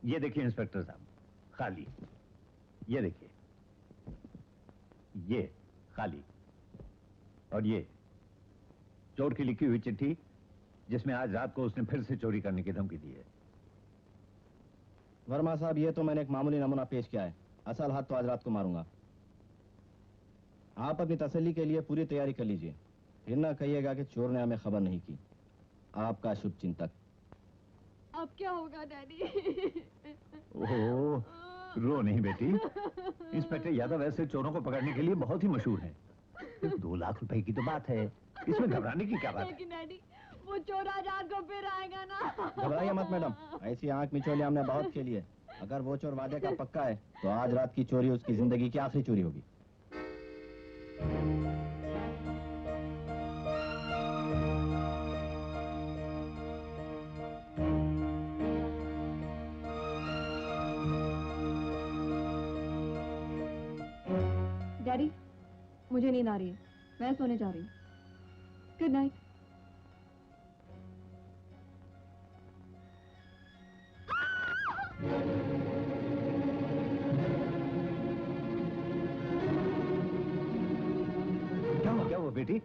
ये देखिए इंस्पेक्टर साहब, खाली। ये देखिए, ये खाली। और ये चोर की लिखी हुई चिट्ठी, जिसमें आज रात को उसने फिर से चोरी करने की धमकी दी है। वर्मा साहब, ये तो मैंने एक मामूली नमूना पेश किया है, असल हाथ तो आज रात को मारूंगा। आप अपनी तसल्ली के लिए पूरी तैयारी कर लीजिए, फिर ना कहिएगा कि चोर ने हमें खबर नहीं की। आपका शुभ चिंतक। अब क्या होगा डैडी? ओह, रो नहीं बेटी। इंस्पेक्टर यादव ऐसे चोरों को पकड़ने के लिए बहुत ही मशहूर हैं। 2 लाख रुपए की तो बात है, इसमें घबराने की क्या बात है? लेकिन डैडी, वो चोर आज रात को फिर आएगा ना। घबराइए मत मैडम, ऐसी आंख मिचौली हमने बहुत खेली है। अगर वो चोर वादे का पक्का है तो आज रात की चोरी उसकी जिंदगी की आखिरी चोरी होगी। डैडी, मुझे नींद आ रही है, मैं सोने जा रही हूँ। Good night. क्या हुआ बेटी?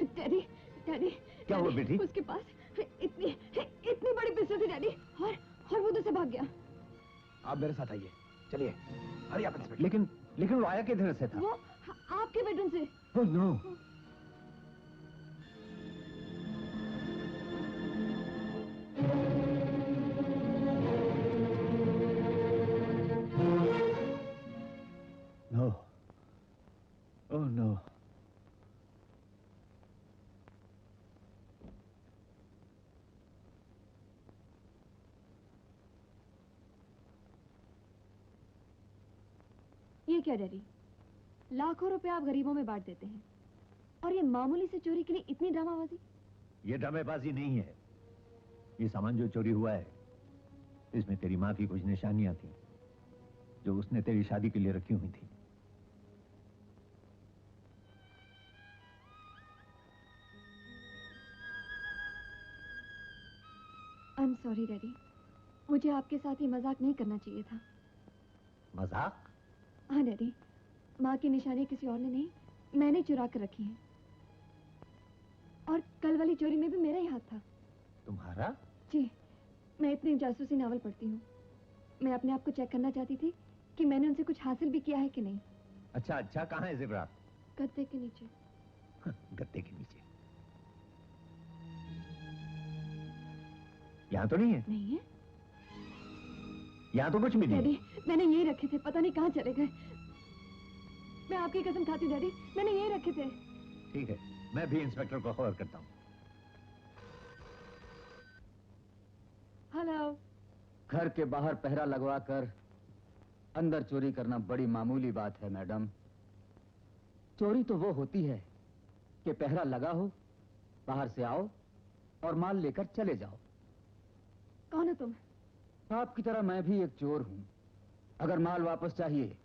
डैडी, डैडी, क्या हुआ बेटी? उसके पास इतनी बड़ी पिस्टल थी डैडी, और वो उधर से भाग गया। आप मेरे साथ आइए, चलिए। हरी आप इंस्पेक्टर। लेकिन वो आया किधर से था? वो आपके बेडरूम से। Oh no. No, oh no. ये क्या डैडी, लाखों रुपए आप गरीबों में बांट देते हैं, और ये मामूली से चोरी के लिए इतनी ड्रामाबाजी? ये ड्रामेबाजी नहीं है। ये सामान जो चोरी हुआ है, इसमें तेरी माँ की कुछ निशानियां थी, जो उसने तेरी शादी के लिए रखी हुई थी। आई एम सॉरी डैडी, मुझे आपके साथ ये मजाक नहीं करना चाहिए था। मजाक? हाँ डैडी, माँ की निशानी किसी और ने नहीं, मैंने चुरा कर रखी है। और कल वाली चोरी में भी मेरा ही हाथ था। तुम्हारा? जी, मैं इतनी जासूसी नावल पढ़ती हूँ। मैं अपने आप को चेक करना चाहती थी कि मैंने उनसे कुछ हासिल भी किया है कि नहीं। अच्छा, कहाँ है ज़ेवरात? गद्दे के नीचे। गद्दे के नीचे? यहाँ तो नहीं है? नहीं है। यहाँ तो कुछ भी नहीं। डैडी, मैंने यही रखे थे, पता नहीं कहाँ चले गए। मैं आपकी कसम खाती हूँ डैडी, मैंने यही रखे थे। ठीक है, मैं भी इंस्पेक्टर को खबर करता हूँ। हेलो। घर के बाहर पहरा लगवाकर अंदर चोरी करना बड़ी मामूली बात है मैडम। चोरी तो वो होती है कि पहरा लगा हो, बाहर से आओ और माल लेकर चले जाओ। कौन हो तुम? आपकी तरह मैं भी एक चोर हूं। अगर माल वापस चाहिए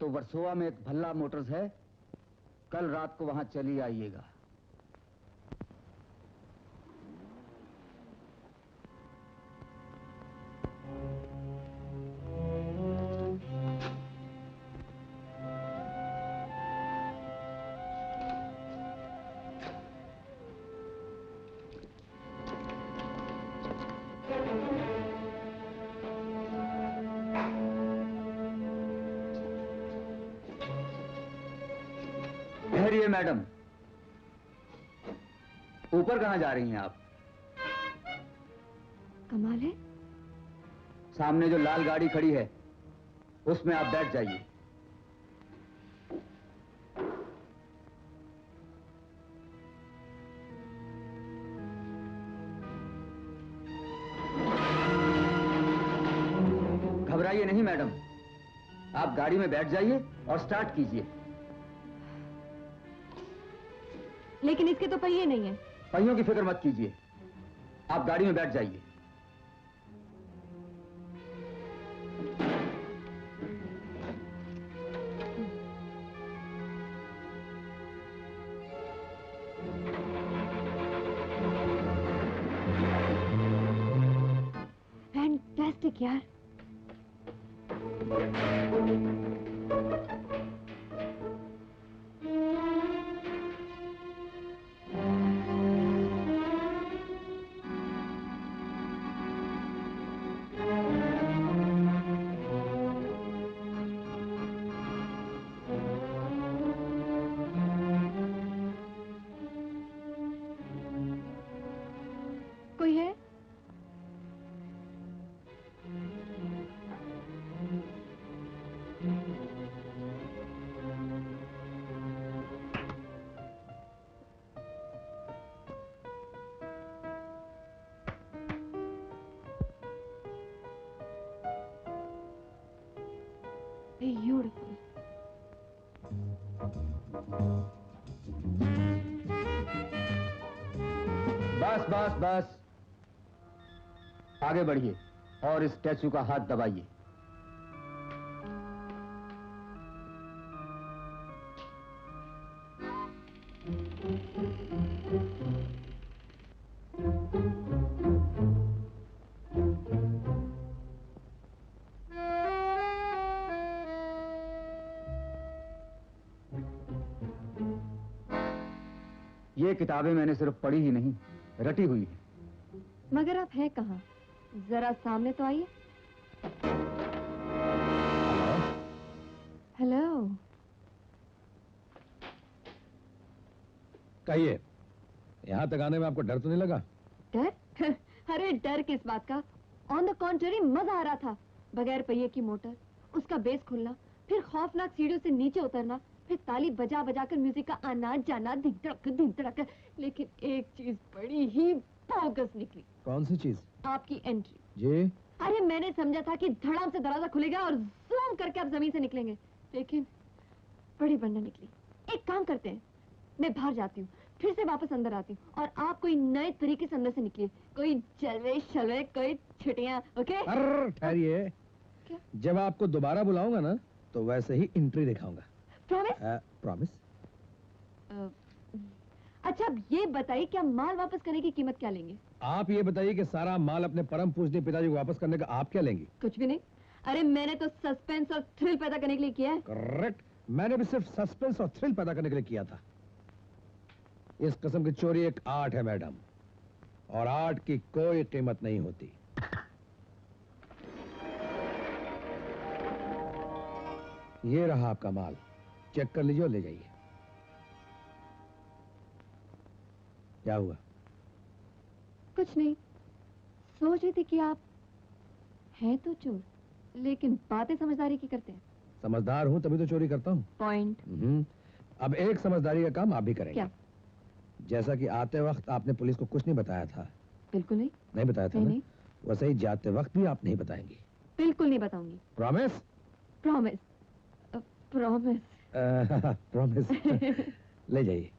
तो वर्सोवा में एक भल्ला मोटर्स है, कल रात को वहां चली आइएगा। ठहरिए मैडम, ऊपर कहां जा रही हैं आप? कमाल है, सामने जो लाल गाड़ी खड़ी है उसमें आप बैठ जाइए। घबराइए नहीं मैडम, आप गाड़ी में बैठ जाइए और स्टार्ट कीजिए। लेकिन इसके तो पहिए नहीं है। पहियों की फिक्र मत कीजिए, आप गाड़ी में बैठ जाइए। फैंटास्टिक यार, कोई है? Beautiful. बस बस बस, आगे बढ़िए और इस स्टैचू का हाथ दबाइए। ये किताबें मैंने सिर्फ पढ़ी ही नहीं, रटी हुई है। मगर आप हैं कहाँ? जरा सामने तो आइए। हेलो। कहिए, यहाँ तक आने में आपको डर तो नहीं लगा? डर? अरे डर किस बात का? ऑन द कॉन्ट्ररी मजा आ रहा था। बगैर पहिए की मोटर, उसका बेस खुलना, फिर खौफनाक सीढ़ियों से नीचे उतरना, फिर ताली बजा बजा कर म्यूजिक का आना जाना, धिन धड़क। लेकिन एक चीज बड़ी ही बोगस निकली। कौन सी चीज? आपकी एंट्री। जी? अरे मैंने समझा था कि धड़ाम से दरवाजा खुलेगा और जूम करके आप जमीन से निकलेंगे, लेकिन बड़ी बढ़िया निकली। एक काम करते हैं, मैं बाहर जाती हूँ, फिर से वापस अंदर आती हूँ और आप कोई नए तरीके से अंदर से निकलिए, कोई जलवे शलवे, कोई छुट्टियाँ। ओके? अरे ठहरिए, क्या? जब आपको दोबारा बुलाऊंगा ना तो वैसे ही एंट्री दिखाऊंगा। प्रॉमिस? प्रॉमिस। अच्छा अब ये बताइए, क्या माल वापस करने की कीमत क्या लेंगे? आप ये बताइए कि सारा माल अपने परम पूजनीय पिताजी को वापस करने का आप क्या लेंगी? कुछ भी नहीं। अरे मैंने तो सस्पेंस और थ्रिल पैदा करने के लिए किया है। करेक्ट, मैंने भी सिर्फ सस्पेंस और थ्रिल पैदा करने के लिए किया था। इस किस्म की चोरी एक आर्ट है मैडम, और आर्ट की कोई कीमत नहीं होती। ये रहा आपका माल, चेक कर लीजिए और ले जाइए। क्या हुआ? कुछ नहीं, सोच रही थी कि आप हैं तो चोर, लेकिन बातें समझदारी की करते हैं। समझदार हूं तभी तो चोरी करता हूं। पॉइंट। अब एक समझदारी का काम आप भी करेंगे। क्या? जैसा कि आते वक्त आपने पुलिस को कुछ नहीं बताया था। बिल्कुल नहीं। नहीं बताया था नहीं, ना? नहीं। वैसे ही जाते वक्त भी आप नहीं बताएंगी। बिल्कुल नहीं बताऊंगी। प्रॉमिस? प्रॉमिस। प्रॉमिस। प्रॉमिस। ले जाइए।